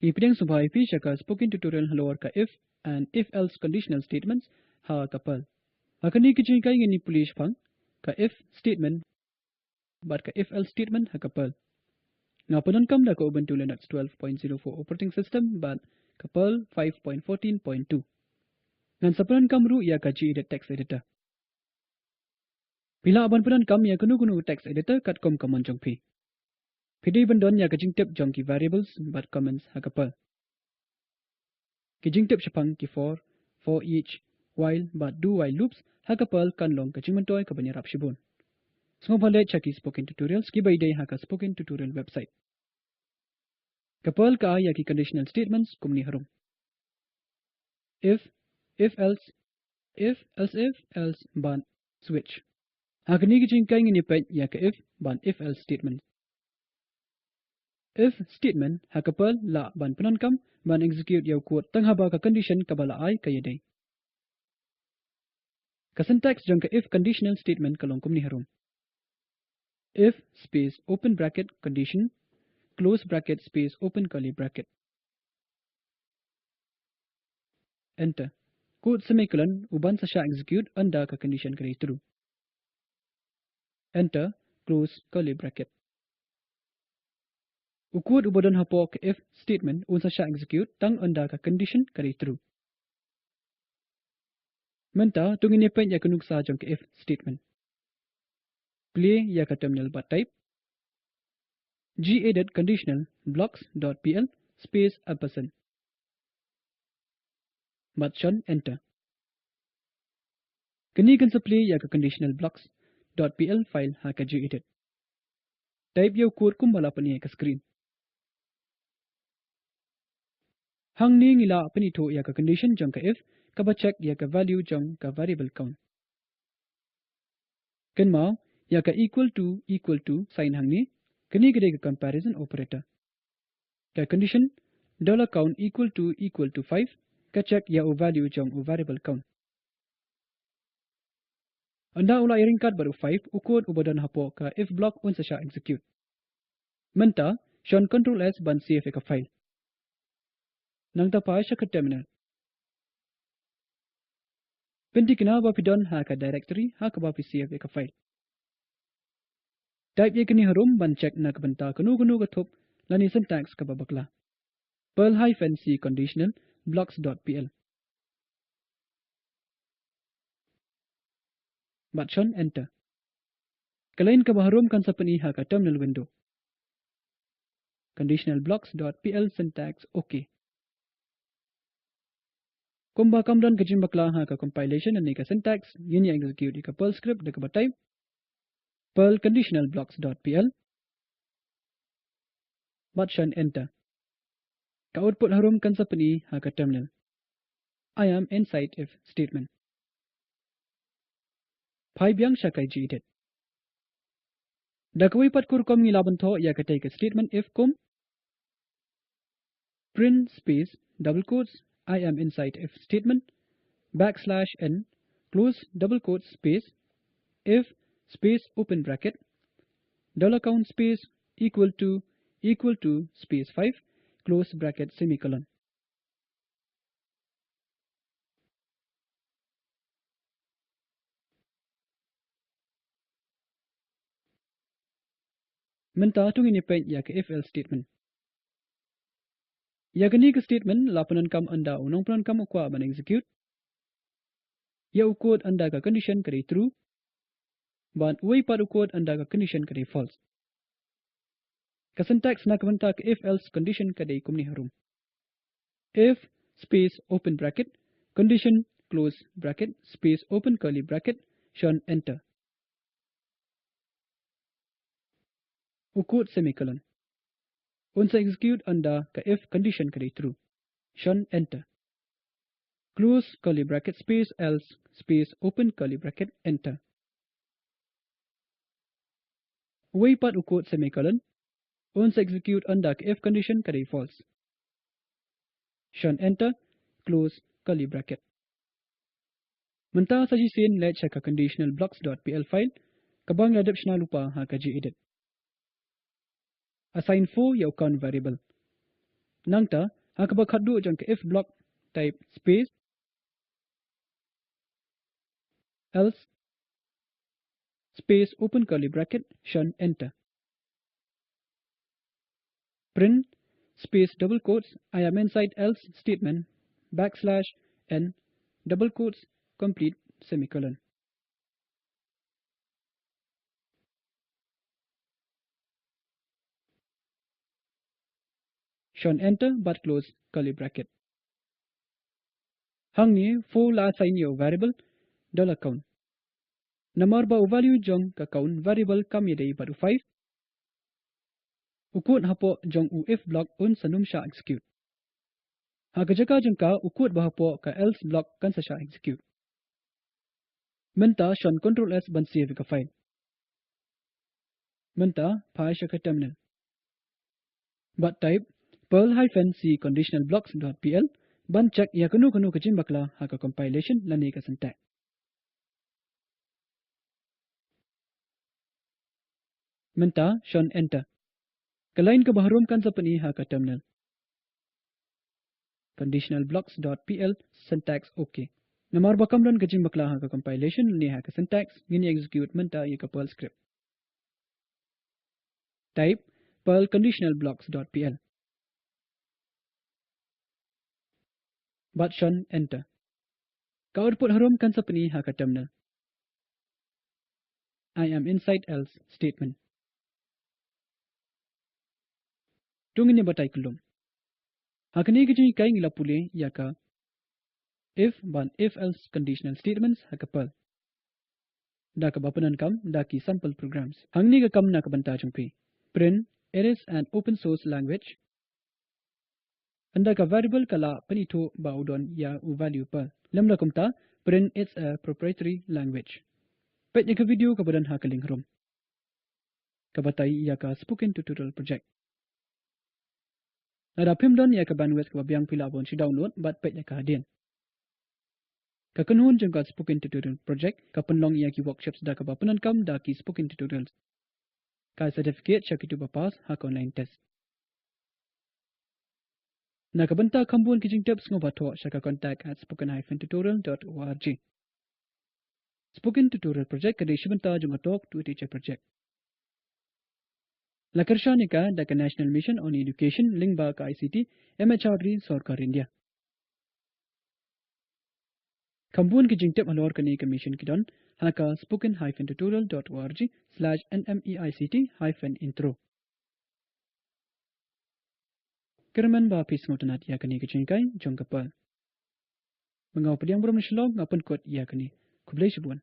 Ipidang subhay fisha ka spoken tutorial halawar ka if and if-else conditional statements ha kapal. Akani kijin ka ingin pulish pang ka if statement but ka if-else statement ha kapal. Nga punan kam da ka Ubuntu Linux 12.04 operating system but kapal 5.14.2. Ngan sa punan kam ru ya ka gedit text editor. Bila aban punan kam ya kunu text editor kat kom command jong pi. Pidi bandon ya kajing tip jong ki variables but comments ha kapal. Kijing tip syapang ki for each, while but do while loops ha kapal kan long kajing mentoy ka banyarap shibun. Semua balik caki spoken tutorials ki baidai ha ka spoken tutorial website. Kapal ka ya ki conditional statements kumni harum. If else ban switch. Hakani kijing ka ingin ipet ya ka if ban if else statement. If statement ha kapal la ban penankam ban execute yaw quote tang haba ka condition kabala ai kayedai. Ka syntax jang ka if conditional statement kalong kumni harum. If space open bracket condition close bracket space open curly bracket. Enter. Quote semicolon uban sasha execute anda ka condition kare true. Enter close curly bracket. Ukut ubadan hapok if statement un sasha execute tang anda ka condition kare true. Menta tungin ipet ya kunuksa jang ka if statement. Play ya ka terminal but type gedit conditional blocks.pl space ampersand. Matchan enter. Kini kan sa play ya ka conditional blocks.pl file ha ka gedit. Type yaw code kumbala pa niya ka screen. Hang ni ngila panito ya ka condition jang ka if kaba check ya ka value jang ka variable count. Kan mau ya ka equal to sign hang ni kini gede ka comparison operator. Ka condition $count equal to 5 ka check ya o value jang o variable count. Anda ula iringkat baru 5 ukod ubadan hapo ka if block unsa siya execute. Menta siyon control S ban save ka file. Nang tapay siya ka terminal. Pinti kina ba pidon ha ka directory ha ka ba save ka file. Type ye kini harum ban check na kabanta kanu ka thop lani syntax ka babakla. Perl-c conditional blocks.pl. Batchon enter. Kalain ka baharum kan sa paniha ka terminal window. Conditional blocks.pl syntax okay. Kung ba kamdan ka jimbakla ha ka compilation ani ka syntax yun ya execute ka Perl script da ka type Perl conditional blocks.pl. Batchon enter. Ka output harum kan sa pani ha ka terminal. I am inside if statement. Pai biang siya kay gedit. Dakawi pat kurkom ngilaban to ya ka take a statement if kum print space double quotes I am inside if statement \n close double quotes space if space open bracket $count space equal to space 5 close bracket semicolon. Menta tungin ipent ya ka if else statement. Ya gani ka statement lapanan kam anda unang panan kam ukwa ban execute. Ya ukod anda ka condition kare true. Ban uwi par ukod anda ka condition kare false. Ka syntax na kabanta ka if else condition kare kumni harum. If space open bracket condition close bracket space open curly bracket shun enter. Ukod semicolon. Unsa execute anda ka if condition kare true. Shun enter. Close curly bracket space else space open curly bracket enter. Uwi pat ukod semicolon. Unsa execute anda ka if condition kare false. Shun enter. Close curly bracket. Menta sa jisin let siya ka conditional blocks.pl file kabang ladap siya na lupa ha ka gedit. Assign 4 yaw count variable. Nangta, hakaba khadu jang ke if block type space else space open curly bracket shun enter. Print space double quotes I am inside else statement backslash n double quotes complete semicolon. Shun enter but close curly bracket. Hang ni full assign your variable $count. Number ba value jong ka count variable kami day baru 5. Ukut hapo jong u if block un sanum sha execute. Ha kajaka jengka ukut ba hapo ka else block kan sa sha execute. Menta shun control s ban save ka file. Menta phai sha ka terminal. But type perl-c conditionalblocks.pl ban check ya kanu kajim bakla ha ka compilation lani ka syntax. Menta shun enter. Kalain ka baharum kan sa pani ha ka terminal. Conditionalblocks.pl syntax okay. Namar bakam ran kajim bakla ha ka compilation lani ha ka syntax ngini execute menta ya ka perl script. Type perl conditionalblocks.pl. But shun enter. Ka output harum kan sa pani ha ka terminal. I am inside else statement. Tungini batay kulum. Hakani kajim kai ngila puli ya ka if ban if else conditional statements ha ka perl. Da ka bapanan kam da ki sample programs. Hangni ka kam na ka banta jungpi. Print it is an open source language. Anda ka variable kala panito ba udon ya u value perl. Lamla kumta print it's a proprietary language. Pet ka video ka badan ha ka link room. Kabatay ya ka spoken tutorial project. Ada pimdon ya ka bandwidth ka biang pila bon si download but pet ya ka hadin. Kakanhun jengka spoken tutorial project kapenlong ya ki workshops da ka bapanan kam da ki spoken tutorials. Ka certificate syakitu bapas hak online test. Nakabanta kambun kijing tips ngobato syaka contact at spoken-tutorial.org. Spoken tutorial project kadi syabanta jungatok to teacher project. Lakarsha nika da ka National Mission on Education link ba ka ICT MHRD Sarkar India. Kambun kijing tip halor kani commission kidon haka spoken-tutorial.org/nmeict-intro. Kerman ba pis ngotanat ya kani kijing kai jong kapal. Mengau pediang berum syalong ngapun kot ya kani. Kublai syabun.